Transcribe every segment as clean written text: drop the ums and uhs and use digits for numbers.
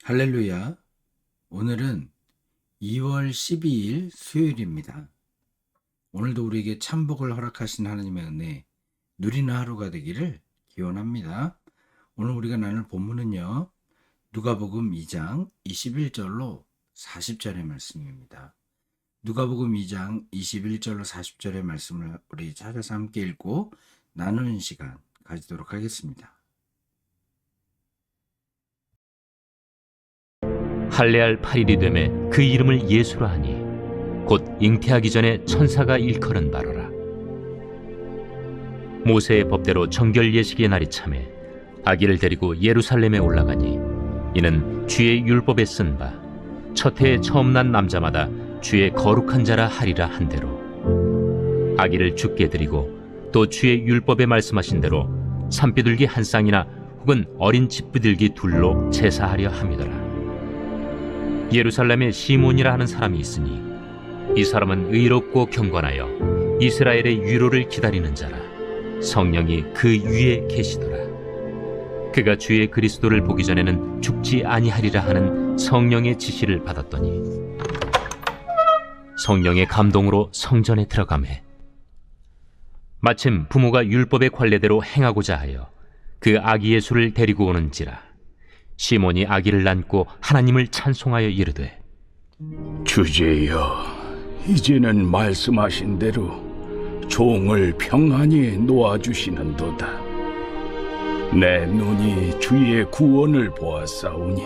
할렐루야. 오늘은 2월 12일 수요일입니다. 오늘도 우리에게 참복을 허락하신 하나님의 은혜 누리는 하루가 되기를 기원합니다. 오늘 우리가 나눌 본문은요. 누가복음 2장 21절로 40절의 말씀입니다. 누가복음 2장 21절로 40절의 말씀을 우리 찾아서 함께 읽고 나누는 시간 가지도록 하겠습니다. 할례할 8일이 되매 그 이름을 예수라 하니 곧 잉태하기 전에 천사가 일컬은 바로라. 모세의 법대로 정결 예식의 날이 차매 아기를 데리고 예루살렘에 올라가니 이는 주의 율법에 쓴 바 첫 해에 처음 난 남자마다 주의 거룩한 자라 하리라 한 대로 아기를 주께 드리고 또 주의 율법에 말씀하신 대로 산비둘기 한 쌍이나 혹은 어린 집비둘기 둘로 제사하려 함이더라. 예루살렘에 시몬이라 하는 사람이 있으니 이 사람은 의롭고 경건하여 이스라엘의 위로를 기다리는 자라. 성령이 그 위에 계시더라. 그가 주의 그리스도를 보기 전에는 죽지 아니하리라 하는 성령의 지시를 받았더니 성령의 감동으로 성전에 들어가매 마침 부모가 율법의 관례대로 행하고자 하여 그 아기 예수를 데리고 오는지라. 시몬이 아기를 안고 하나님을 찬송하여 이르되 주제여, 이제는 말씀하신 대로 종을 평안히 놓아주시는도다. 내 눈이 주의 구원을 보았사오니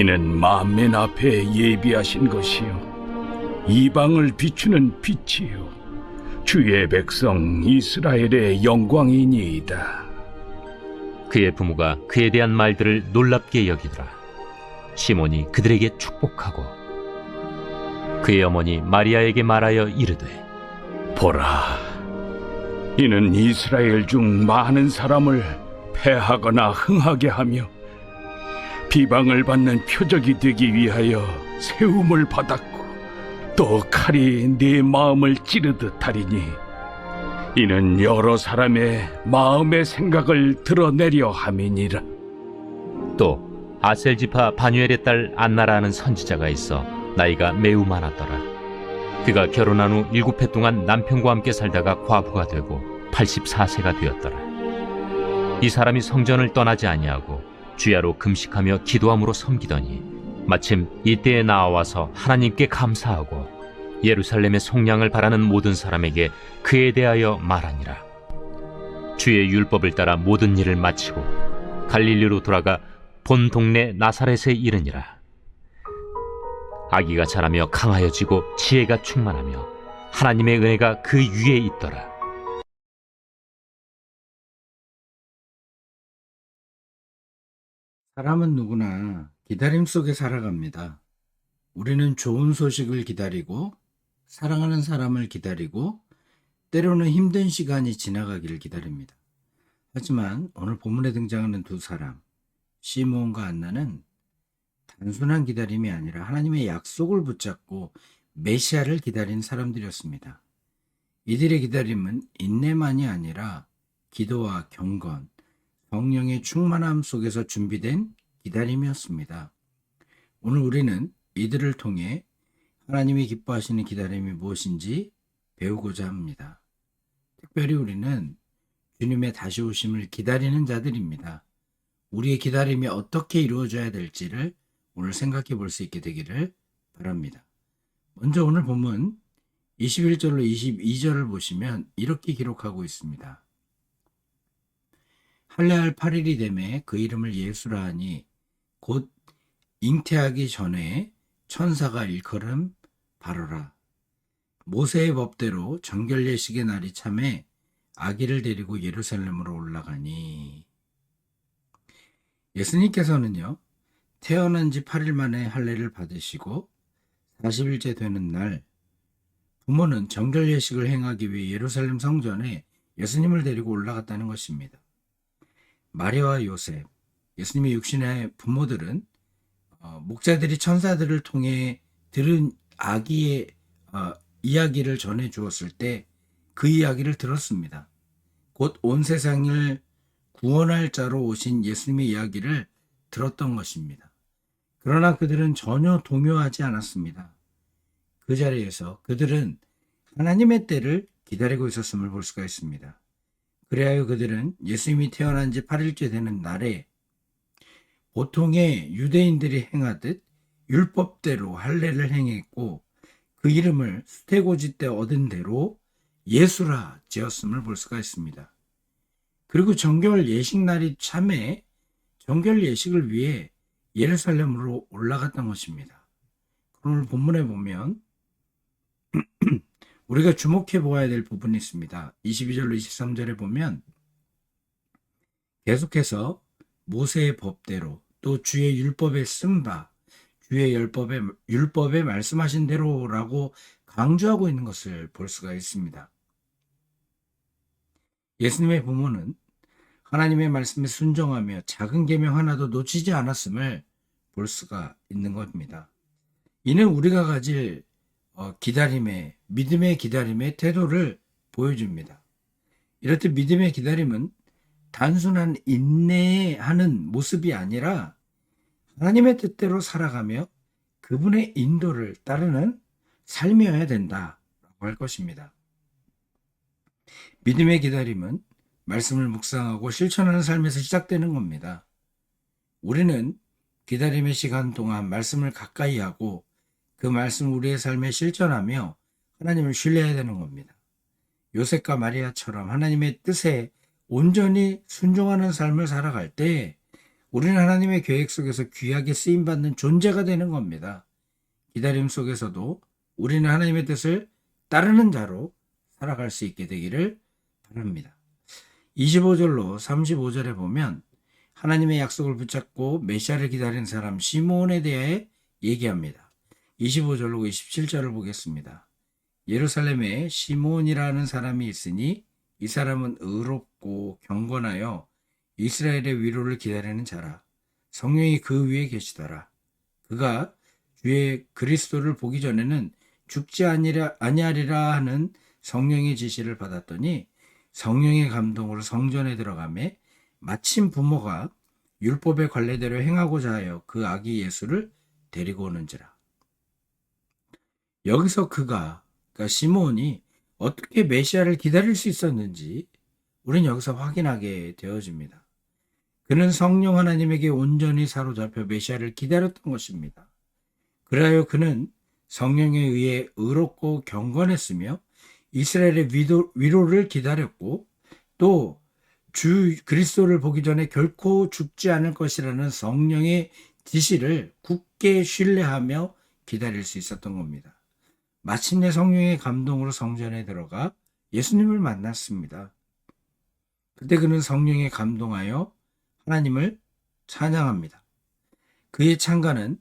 이는 만민 앞에 예비하신 것이요 이방을 비추는 빛이요 주의 백성 이스라엘의 영광이니이다. 그의 부모가 그에 대한 말들을 놀랍게 여기더라. 시몬이 그들에게 축복하고 그의 어머니 마리아에게 말하여 이르되 보라, 이는 이스라엘 중 많은 사람을 패하거나 흥하게 하며 비방을 받는 표적이 되기 위하여 세움을 받았고 또 칼이 네 마음을 찌르듯 하리니 이는 여러 사람의 마음의 생각을 드러내려 함이니라. 또 아셀지파 바뉴엘의 딸 안나라 하는 선지자가 있어 나이가 매우 많았더라. 그가 결혼한 후 7해 동안 남편과 함께 살다가 과부가 되고 84세가 되었더라. 이 사람이 성전을 떠나지 아니하고 주야로 금식하며 기도함으로 섬기더니 마침 이때에 나와서 하나님께 감사하고 예루살렘의 속량을 바라는 모든 사람에게 그에 대하여 말하니라. 주의 율법을 따라 모든 일을 마치고 갈릴리로 돌아가 본 동네 나사렛에 이르니라. 아기가 자라며 강하여지고 지혜가 충만하며 하나님의 은혜가 그 위에 있더라. 사람은 누구나 기다림 속에 살아갑니다. 우리는 좋은 소식을 기다리고 사랑하는 사람을 기다리고 때로는 힘든 시간이 지나가기를 기다립니다. 하지만 오늘 본문에 등장하는 두 사람, 시몬과 안나는 단순한 기다림이 아니라 하나님의 약속을 붙잡고 메시아를 기다린 사람들이었습니다. 이들의 기다림은 인내만이 아니라 기도와 경건, 성령의 충만함 속에서 준비된 기다림이었습니다. 오늘 우리는 이들을 통해 하나님이 기뻐하시는 기다림이 무엇인지 배우고자 합니다. 특별히 우리는 주님의 다시 오심을 기다리는 자들입니다. 우리의 기다림이 어떻게 이루어져야 될지를 오늘 생각해 볼 수 있게 되기를 바랍니다. 먼저 오늘 본문 21절로 22절을 보시면 이렇게 기록하고 있습니다. 할례할 8일이 되매 그 이름을 예수라 하니 곧 잉태하기 전에 천사가 일컬음 바로라. 모세의 법대로 정결 예식의 날이 차매 아기를 데리고 예루살렘으로 올라가니. 예수님께서는요, 태어난 지 8일 만에 할례를 받으시고 40일째 되는 날 부모는 정결 예식을 행하기 위해 예루살렘 성전에 예수님을 데리고 올라갔다는 것입니다. 마리아와 요셉, 예수님의 육신의 부모들은 목자들이 천사들을 통해 들은 아기의 이야기를 전해 주었을 때 그 이야기를 들었습니다. 곧 온 세상을 구원할 자로 오신 예수님의 이야기를 들었던 것입니다. 그러나 그들은 전혀 동요하지 않았습니다. 그 자리에서 그들은 하나님의 때를 기다리고 있었음을 볼 수가 있습니다. 그리하여 그들은 예수님이 태어난 지 8일째 되는 날에 보통의 유대인들이 행하듯 율법대로 할례를 행했고 그 이름을 수태고지 때 얻은 대로 예수라 지었음을 볼 수가 있습니다. 그리고 정결 예식날이 참에 정결 예식을 위해 예루살렘으로 올라갔던 것입니다. 오늘 본문에 보면 우리가 주목해 보아야 될 부분이 있습니다. 22절로 23절에 보면 계속해서 모세의 법대로 또 주의 율법에 쓴 바 주의 율법에 말씀하신 대로라고 강조하고 있는 것을 볼 수가 있습니다. 예수님의 부모는 하나님의 말씀에 순종하며 작은 계명 하나도 놓치지 않았음을 볼 수가 있는 겁니다. 이는 우리가 가질 믿음의 기다림의 태도를 보여줍니다. 이렇듯 믿음의 기다림은 단순한 인내하는 모습이 아니라 하나님의 뜻대로 살아가며 그분의 인도를 따르는 삶이어야 된다라고 할 것입니다. 믿음의 기다림은 말씀을 묵상하고 실천하는 삶에서 시작되는 겁니다. 우리는 기다림의 시간 동안 말씀을 가까이 하고 그 말씀을 우리의 삶에 실천하며 하나님을 신뢰해야 되는 겁니다. 요셉과 마리아처럼 하나님의 뜻에 온전히 순종하는 삶을 살아갈 때 우리는 하나님의 계획 속에서 귀하게 쓰임받는 존재가 되는 겁니다. 기다림 속에서도 우리는 하나님의 뜻을 따르는 자로 살아갈 수 있게 되기를 바랍니다. 25절로 35절에 보면 하나님의 약속을 붙잡고 메시아를 기다리는 사람 시므온에 대해 얘기합니다. 25절로 27절을 보겠습니다. 예루살렘에 시므온이라는 사람이 있으니 이 사람은 의롭고 경건하여 이스라엘의 위로를 기다리는 자라. 성령이 그 위에 계시더라. 그가 주의 그리스도를 보기 전에는 죽지 아니하리라 하는 성령의 지시를 받았더니 성령의 감동으로 성전에 들어가매 마침 부모가 율법의 관례대로 행하고자 하여 그 아기 예수를 데리고 오는지라. 여기서 그러니까 시므온이 어떻게 메시아를 기다릴 수 있었는지 우리는 여기서 확인하게 되어집니다. 그는 성령 하나님에게 온전히 사로잡혀 메시아를 기다렸던 것입니다. 그리하여 그는 성령에 의해 의롭고 경건했으며 이스라엘의 위로를 기다렸고 또 주 그리스도를 보기 전에 결코 죽지 않을 것이라는 성령의 지시를 굳게 신뢰하며 기다릴 수 있었던 겁니다. 마침내 성령의 감동으로 성전에 들어가 예수님을 만났습니다. 그때 그는 성령에 감동하여 하나님을 찬양합니다. 그의 찬가는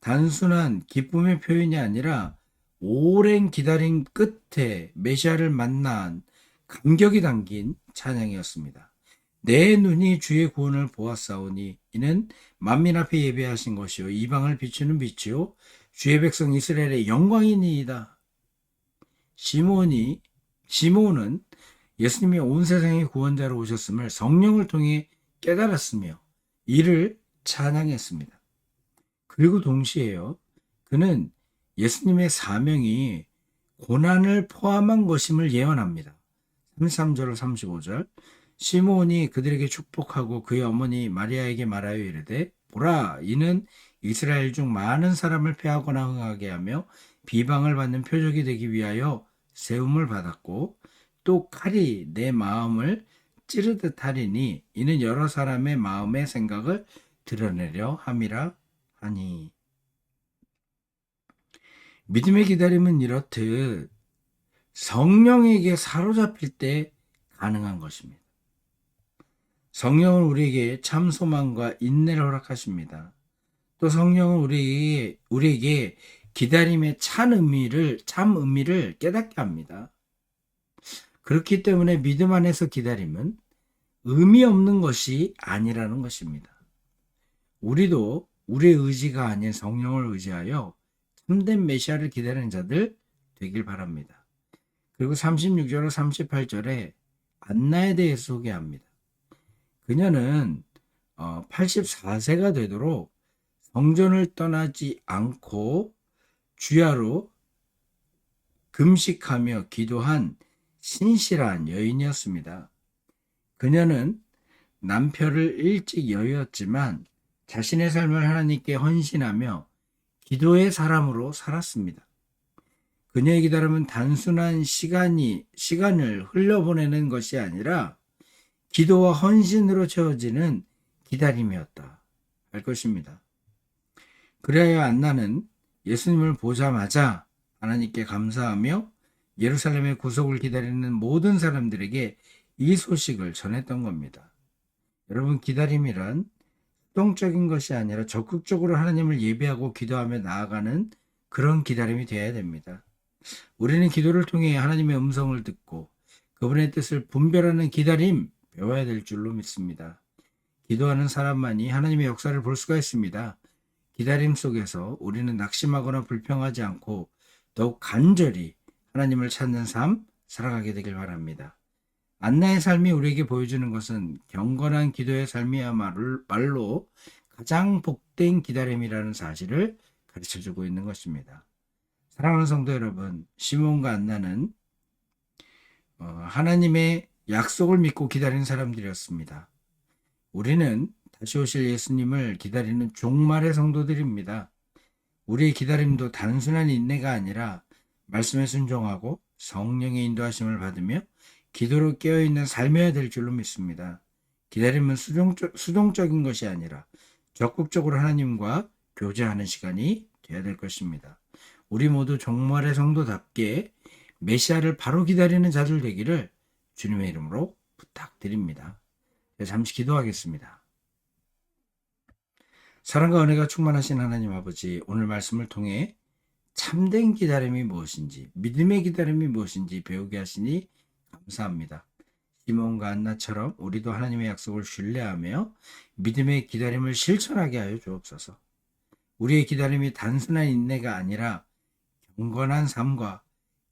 단순한 기쁨의 표현이 아니라 오랜 기다림 끝에 메시아를 만난 감격이 담긴 찬양이었습니다. 내 눈이 주의 구원을 보았사오니 이는 만민 앞에 예배하신 것이요 이방을 비추는 빛이요 주의 백성 이스라엘의 영광이니이다. 시므온은 예수님이 온 세상의 구원자로 오셨음을 성령을 통해 깨달았으며 이를 찬양했습니다. 그리고 동시에요, 그는 예수님의 사명이 고난을 포함한 것임을 예언합니다. 33절 35절 시므온이 그들에게 축복하고 그의 어머니 마리아에게 말하여 이르되 보라 이는 이스라엘 중 많은 사람을 패하거나 흥하게 하며 비방을 받는 표적이 되기 위하여 세움을 받았고 또 칼이 내 마음을 찌르듯 하리니 이는 여러 사람의 마음의 생각을 드러내려 함이라 하니. 믿음의 기다림은 이렇듯 성령에게 사로잡힐 때 가능한 것입니다. 성령은 우리에게 참 소망과 인내를 허락하십니다. 또 성령은 우리에게 기다림의 참 의미를 깨닫게 합니다. 그렇기 때문에 믿음 안에서 기다림은 의미 없는 것이 아니라는 것입니다. 우리도 우리의 의지가 아닌 성령을 의지하여 참된 메시아를 기다리는 자들 되길 바랍니다. 그리고 36절로 38절에 안나에 대해서 소개합니다. 그녀는 84세가 되도록 성전을 떠나지 않고 주야로 금식하며 기도한 신실한 여인이었습니다. 그녀는 남편을 일찍 여의었지만 자신의 삶을 하나님께 헌신하며 기도의 사람으로 살았습니다. 그녀의 기다림은 단순한 시간을 흘려보내는 것이 아니라 기도와 헌신으로 채워지는 기다림이었다 할 것입니다. 그래야 안나는 예수님을 보자마자 하나님께 감사하며 예루살렘의 구속을 기다리는 모든 사람들에게 이 소식을 전했던 겁니다. 여러분, 기다림이란 수동적인 것이 아니라 적극적으로 하나님을 예배하고 기도하며 나아가는 그런 기다림이 되어야 됩니다. 우리는 기도를 통해 하나님의 음성을 듣고 그분의 뜻을 분별하는 기다림 배워야 될 줄로 믿습니다. 기도하는 사람만이 하나님의 역사를 볼 수가 있습니다. 기다림 속에서 우리는 낙심하거나 불평하지 않고 더욱 간절히 하나님을 찾는 삶 살아가게 되길 바랍니다. 안나의 삶이 우리에게 보여주는 것은 경건한 기도의 삶이야말로 가장 복된 기다림이라는 사실을 가르쳐주고 있는 것입니다. 사랑하는 성도 여러분, 시몬과 안나는 하나님의 약속을 믿고 기다리는 사람들이었습니다. 우리는 다시 오실 예수님을 기다리는 종말의 성도들입니다. 우리의 기다림도 단순한 인내가 아니라 말씀에 순종하고 성령의 인도하심을 받으며 기도로 깨어있는 삶이어야 될 줄로 믿습니다. 기다림은 수동적인 것이 아니라 적극적으로 하나님과 교제하는 시간이 되어야 될 것입니다. 우리 모두 종말의 성도답게 메시아를 바로 기다리는 자들 되기를 주님의 이름으로 부탁드립니다. 잠시 기도하겠습니다. 사랑과 은혜가 충만하신 하나님 아버지, 오늘 말씀을 통해 참된 기다림이 무엇인지, 믿음의 기다림이 무엇인지 배우게 하시니 감사합니다. 시몬과 안나처럼 우리도 하나님의 약속을 신뢰하며 믿음의 기다림을 실천하게 하여 주옵소서. 우리의 기다림이 단순한 인내가 아니라 경건한 삶과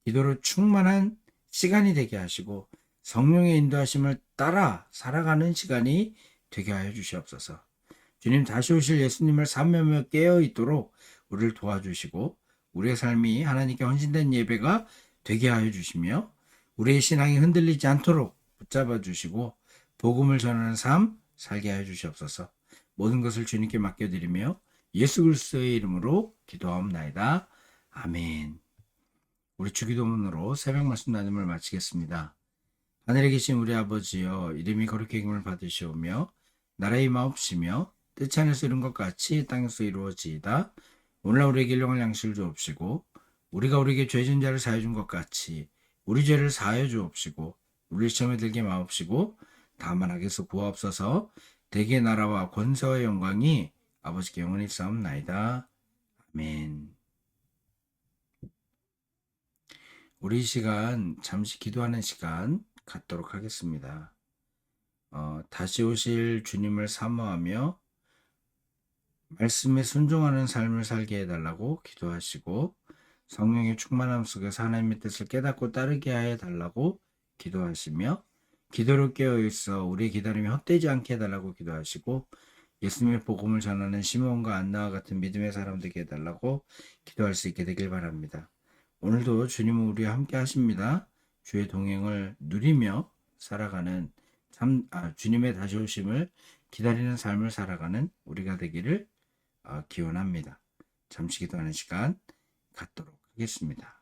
기도로 충만한 시간이 되게 하시고 성령의 인도하심을 따라 살아가는 시간이 되게 하여 주시옵소서. 주님, 다시 오실 예수님을 사모하며 깨어있도록 우리를 도와주시고 우리의 삶이 하나님께 헌신된 예배가 되게 하여 주시며 우리의 신앙이 흔들리지 않도록 붙잡아 주시고 복음을 전하는 삶 살게 하여 주시옵소서. 모든 것을 주님께 맡겨드리며 예수 그리스도의 이름으로 기도하옵나이다. 아멘. 우리 주기도문으로 새벽 말씀 나눔을 마치겠습니다. 하늘에 계신 우리 아버지여, 이름이 거룩히 여김을 받으시오며 나라의 임하옵시며 뜻이 하늘에서 이룬 것 같이 땅에서 이루어지이다. 오늘날 우리에게 일용할 양식을 주옵시고 우리가 우리에게 죄 진 자를 사하여 준 것 같이 우리 죄를 사하여 주옵시고 우리를 시험에 들게 마옵시고 다만 악에서 구하옵소서. 대개 나라와 권세와 영광이 아버지께 영원히 싸움나이다. 아멘. 우리 시간 잠시 기도하는 시간 갖도록 하겠습니다. 다시 오실 주님을 사모하며 말씀에 순종하는 삶을 살게 해달라고 기도하시고 성령의 충만함 속에서 하나님의 뜻을 깨닫고 따르게 해달라고 기도하시며 기도로 깨어있어 우리의 기다림이 헛되지 않게 해달라고 기도하시고 예수님의 복음을 전하는 시몬과 안나와 같은 믿음의 사람 되게 해달라고 기도할 수 있게 되길 바랍니다. 오늘도 주님은 우리와 함께 하십니다. 주의 동행을 누리며 살아가는 주님의 다시 오심을 기다리는 삶을 살아가는 우리가 되기를 기원합니다. 잠시 기도하는 시간 갖도록 하겠습니다.